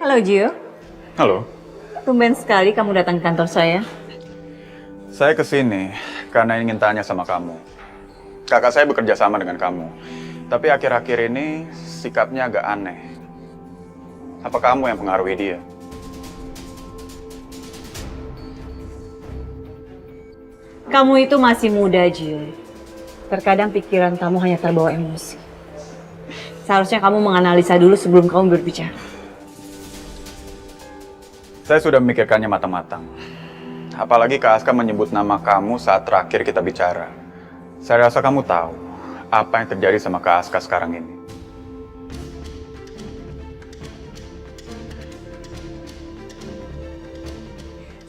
Halo Gio, Halo, tumben sekali kamu datang ke kantor saya. saya kesini karena ingin tanya sama kamu. Kakak saya bekerja sama dengan kamu, tapi akhir-akhir ini sikapnya agak aneh. Apa kamu yang pengaruhi dia? Kamu itu masih muda Gio. Terkadang pikiran kamu hanya terbawa emosi. Seharusnya kamu menganalisa dulu sebelum kamu berbicara. Saya sudah memikirkannya matang-matang. Apalagi Kak Aska menyebut nama kamu saat terakhir kita bicara. Saya rasa kamu tahu apa yang terjadi sama Kak Aska sekarang ini.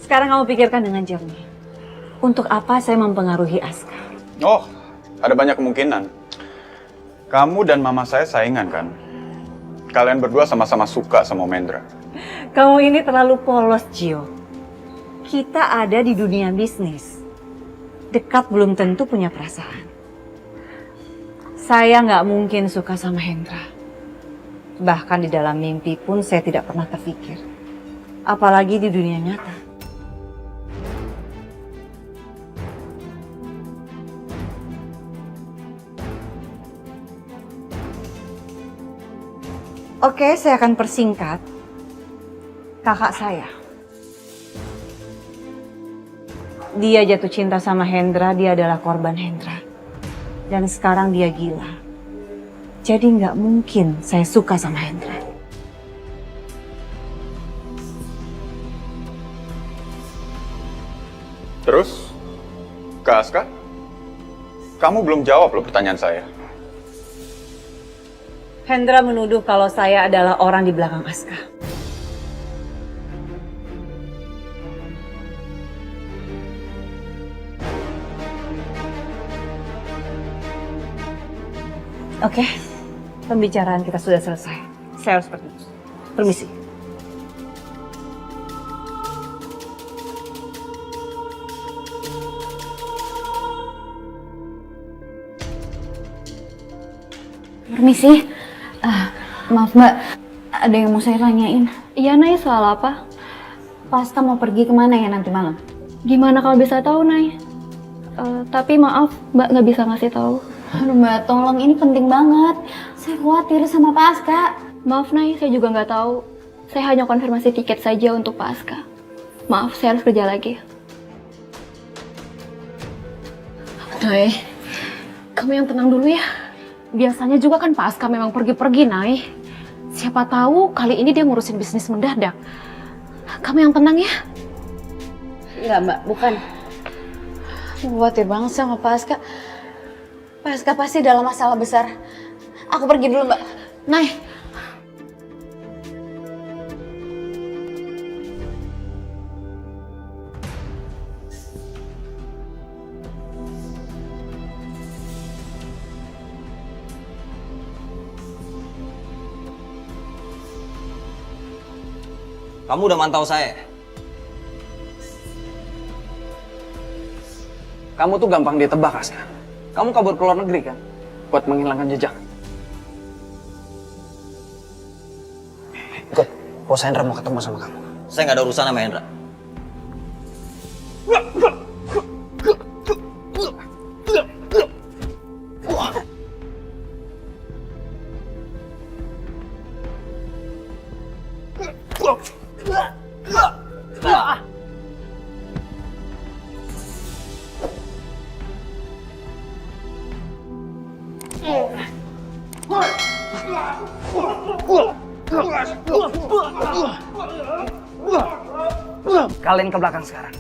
Sekarang kamu pikirkan dengan jernih. Untuk apa saya mempengaruhi Aska? Oh, ada banyak kemungkinan. Kamu dan mama saya saingan kan? Kalian berdua sama-sama suka sama Mendra. Kamu ini terlalu polos Gio. Kita ada di dunia bisnis. Dekat belum tentu punya perasaan. Saya nggak mungkin suka sama Hendra. Bahkan di dalam mimpi pun saya tidak pernah terpikir. Apalagi di dunia nyata. Oke, saya akan persingkat. Kakak saya. Dia jatuh cinta sama Hendra, dia adalah korban Hendra. Dan sekarang dia gila. Jadi nggak mungkin saya suka sama Hendra. Terus, Kak Aska, kamu belum jawab loh pertanyaan saya. Hendra menuduh kalau saya adalah orang di belakang Aska. Oke, pembicaraan kita sudah selesai. Saya harus pergi. Permisi. Permisi, maaf Mbak, ada yang mau saya tanyain. Iya Nay, soal apa? Pasca mau pergi kemana ya nanti malam? Gimana kalau bisa tahu Nay? Tapi maaf Mbak nggak bisa ngasih tahu. Aduh Mbak, tolong ini penting banget. Saya khawatir sama Pasca. Maaf Nay, saya juga nggak tahu. Saya hanya konfirmasi tiket saja untuk Pasca. Maaf, saya harus kerja lagi. Nay, kamu yang tenang dulu ya. Biasanya juga kan Pak Aska memang pergi-pergi, Nay. Siapa tahu kali ini dia ngurusin bisnis mendadak. Kamu yang tenang ya. Enggak Mbak, bukan. Khawatir banget sama Pasca. Pasca pasti dalam masalah besar. Aku pergi dulu Mbak. Nay, Kamu udah mantau saya? Kamu tuh gampang ditebak, Aska. Kamu kabur ke luar negeri kan? Buat menghilangkan jejak. Ikut, Bos Hendra mau ketemu sama kamu. Saya nggak ada urusan sama Hendra. Kalian ke belakang sekarang.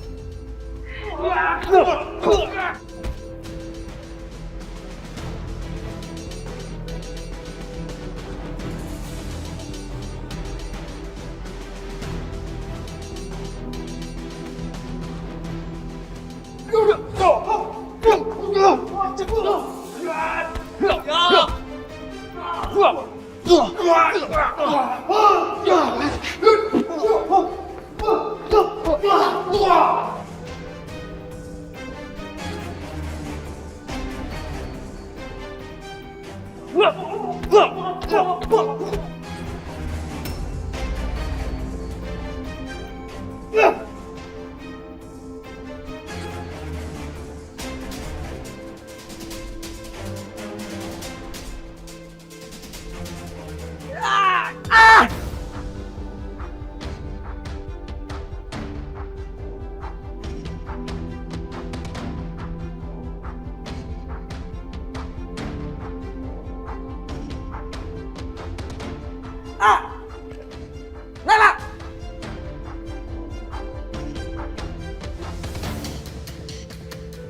Ah! Nela!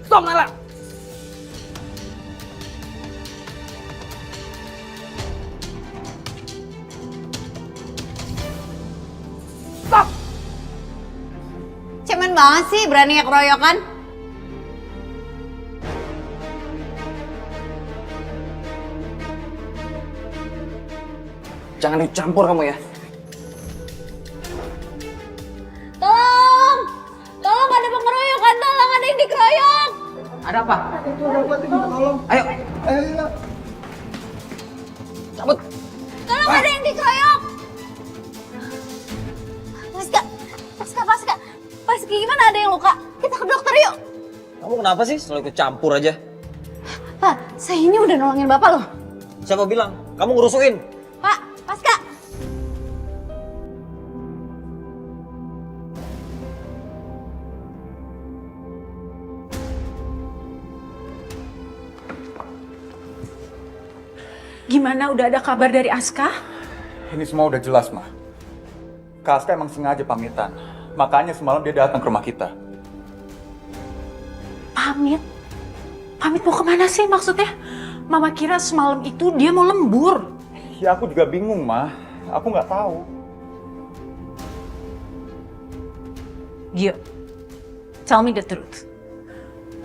Stop, Nela! Stop! Cemen banget sih berani keroyokan. Jangan ikut campur kamu ya. Tolong! Tolong ada pengeroyokan, tolong ada yang dikeroyok. Ada apa? Ayo. Cabut. Tolong ada yang dikeroyok. Paska, Paska. Paska gimana, ada yang luka? Kita ke dokter yuk. Kamu kenapa sih selalu ikut campur aja? Pak, saya ini udah nolongin Bapak loh. Siapa bilang? Kamu ngerusuin. Pak, Paska. Gimana, udah ada kabar dari Aska? Ini semua udah jelas, Ma. Kak Aska emang sengaja pamitan. Makanya semalam dia datang ke rumah kita. Pamit? Pamit mau kemana sih maksudnya? Mama kira semalam itu dia mau lembur. Ya aku juga bingung, Ma. Aku nggak tahu. Gio, tell me the truth.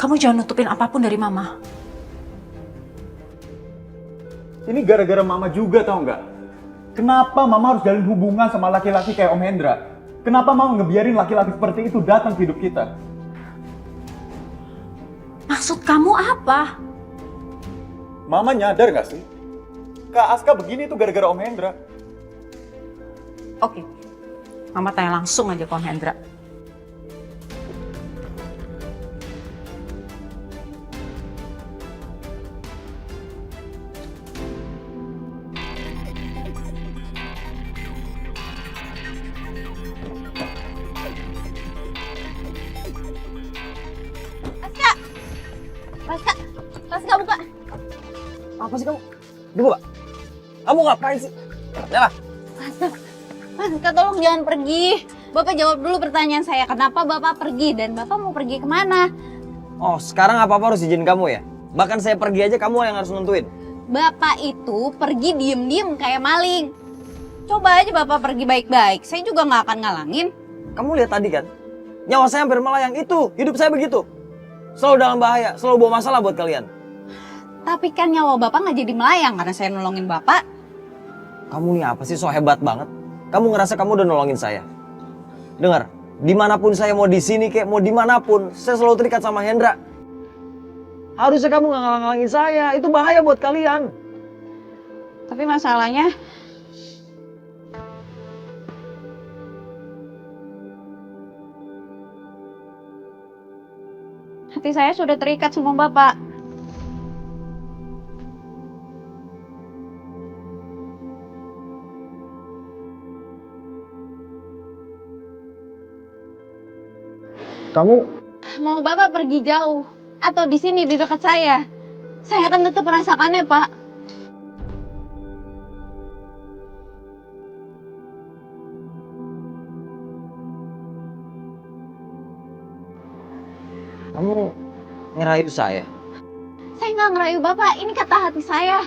Kamu jangan nutupin apapun dari Mama. Ini gara-gara Mama juga, tau nggak? Kenapa Mama harus jalin hubungan sama laki-laki kayak Om Hendra? Kenapa Mama ngebiarin laki-laki seperti itu datang ke hidup kita? Maksud kamu apa? Mama nyadar nggak sih? Kak Aska begini tuh gara-gara Om Hendra. Oke, Mama tanya langsung aja ke Om Hendra. Paska buka. Apa sih kamu? Dulu, Pak. Kamu ngapain sih? Nela. Paska tolong jangan pergi. Bapak jawab dulu pertanyaan saya. Kenapa Bapak pergi dan Bapak mau pergi kemana? Oh, sekarang apa-apa harus izin kamu ya? Bahkan saya pergi aja kamu yang harus nentuin. Bapak itu pergi diem-diem kayak maling. Coba aja Bapak pergi baik-baik. Saya juga nggak akan ngalangin. Kamu lihat tadi kan? Nyawa saya hampir melayang itu. Hidup saya begitu. Selalu dalam bahaya, selalu bawa masalah buat kalian. Tapi kan nyawa Bapak nggak jadi melayang karena saya nolongin Bapak. Kamu nih apa sih so hebat banget? Kamu ngerasa kamu udah nolongin saya. Dengar, dimanapun saya mau di sini kayak mau dimanapun, saya selalu terikat sama Hendra. Harusnya kamu nggak ngalang-ngalangin saya, itu bahaya buat kalian. Tapi masalahnya hati saya sudah terikat sama Bapak. Kamu Mau Bapak pergi jauh atau di sini di dekat saya akan tetap merasakannya, Pak. Kamu ngerayu saya? Saya nggak ngerayu Bapak, ini kata hati saya.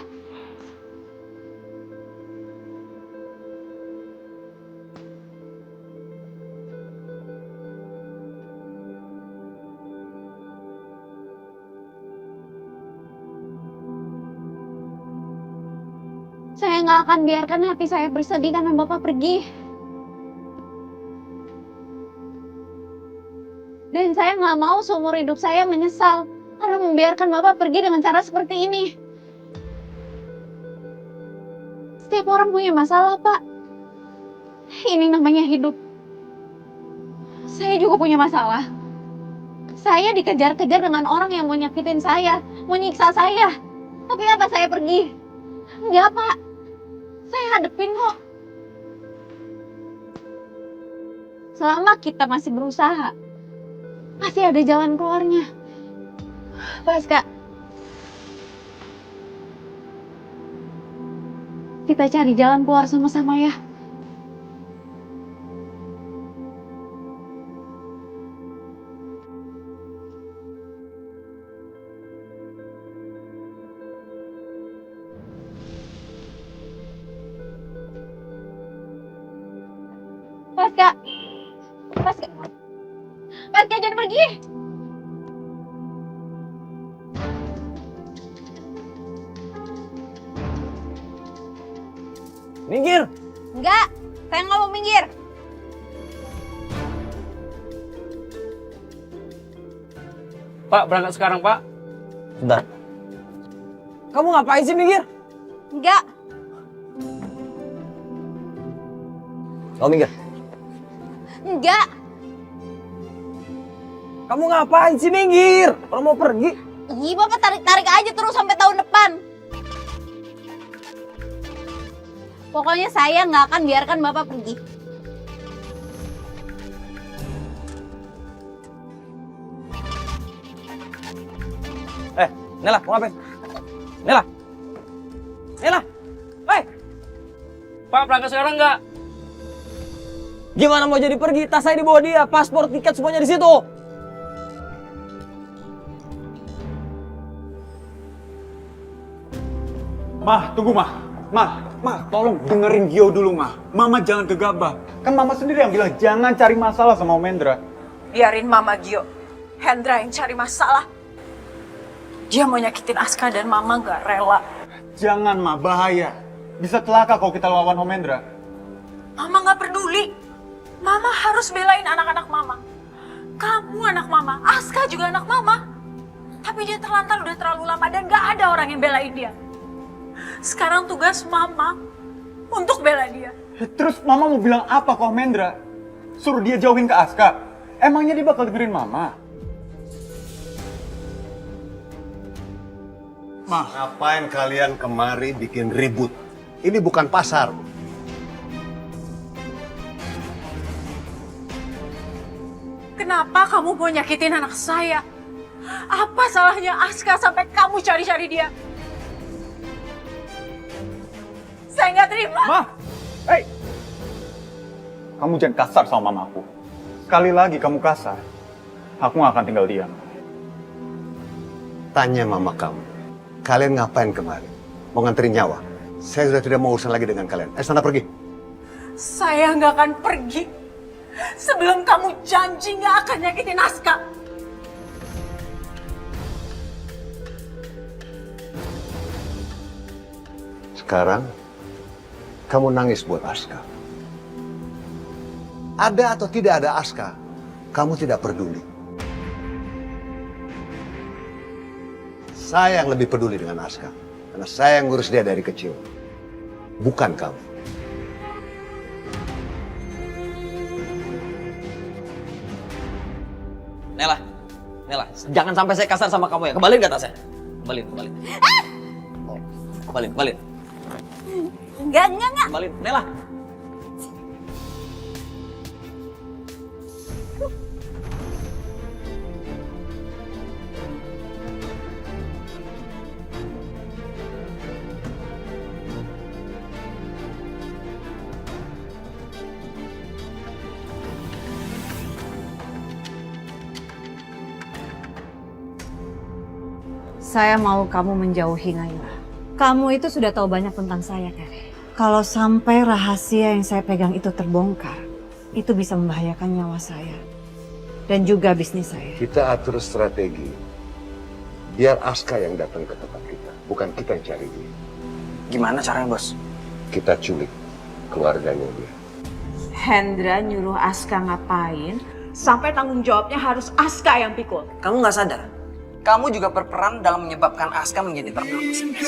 Saya nggak akan biarkan hati saya bersedih karena Bapak pergi. Dan saya nggak mau seumur hidup saya menyesal karena membiarkan Bapak pergi dengan cara seperti ini. Setiap orang punya masalah, Pak. Ini namanya hidup. Saya juga punya masalah. Saya dikejar-kejar dengan orang yang mau nyakitin saya, mau nyiksa saya. Tapi apa saya pergi? Enggak, Pak. Saya hadepin kok. Selama kita masih berusaha, masih ada jalan keluarnya. Paska. Kita cari jalan keluar sama-sama ya. Paska! Paska! Paska, jangan pergi! Minggir! Enggak! Saya nggak mau minggir! Pak, berangkat sekarang, Pak. Bentar. Kamu ngapain sih minggir? Enggak! Kamu minggir. Enggak! Kamu ngapain sih minggir? Orang mau pergi. Ih, Bapak tarik-tarik aja terus sampai tahun depan. Pokoknya saya nggak akan biarkan Bapak pergi. Nela, mau ngapain? Nela! Nela! Hei! Pak, berangkat sekarang nggak? Gimana mau jadi pergi? Tas saya dibawa dia, paspor, tiket semuanya di situ. Mah, tunggu Mah. Mah, tolong dengerin Gio dulu Mah. Mama jangan gegabah. Kan Mama sendiri yang bilang jangan cari masalah sama Om Hendra. Biarin Mama Gio. Hendra yang cari masalah. Dia mau nyakitin Aska dan Mama gak rela. Jangan Mah, bahaya. Bisa celaka kalau kita lawan Om Hendra. Mama gak peduli. Mama harus belain anak-anak Mama. Kamu anak Mama, Aska juga anak Mama. Tapi dia terlantar udah terlalu lama dan gak ada orang yang belain dia. Sekarang tugas Mama untuk bela dia. Terus Mama mau bilang apa ke Om Hendra? Suruh dia jauhin ke Aska. Emangnya dia bakal dengerin Mama? Mah, Ngapain kalian kemari bikin ribut? Ini bukan pasar. Kenapa kamu mau nyakitin anak saya? Apa salahnya Aska sampai kamu cari-cari dia? Saya nggak terima. Mah! Hei! Kamu jangan kasar sama mamaku. Sekali lagi kamu kasar, aku nggak akan tinggal diam. Tanya mama kamu. Kalian ngapain kemari? Mau nganterin nyawa? Saya sudah tidak mau urusan lagi dengan kalian. Sana pergi. Saya nggak akan pergi sebelum kamu janji nggak akan nyakitin Aska. Sekarang, kamu nangis buat Aska. Ada atau tidak ada Aska, kamu tidak peduli. Saya yang lebih peduli dengan Aska. Karena saya yang ngurus dia dari kecil. Bukan kamu. Nela, jangan sampai saya kasar sama kamu ya. Kembaliin gak tasnya? Kembaliin. Oh, kembaliin. Enggak. Kembaliin, Nela. Saya mau kamu menjauhi Naila. Kamu itu sudah tahu banyak tentang saya, Kare. Kalau sampai rahasia yang saya pegang itu terbongkar, itu bisa membahayakan nyawa saya. Dan juga bisnis saya. Kita atur strategi. Biar Aska yang datang ke tempat kita. Bukan kita yang cari dia. Gimana caranya, Bos? Kita culik keluarganya dia. Hendra nyuruh Aska ngapain, sampai tanggung jawabnya harus Aska yang pikul. Kamu nggak sadar? Kamu juga berperan dalam menyebabkan Aska menjadi terkenal bisnis.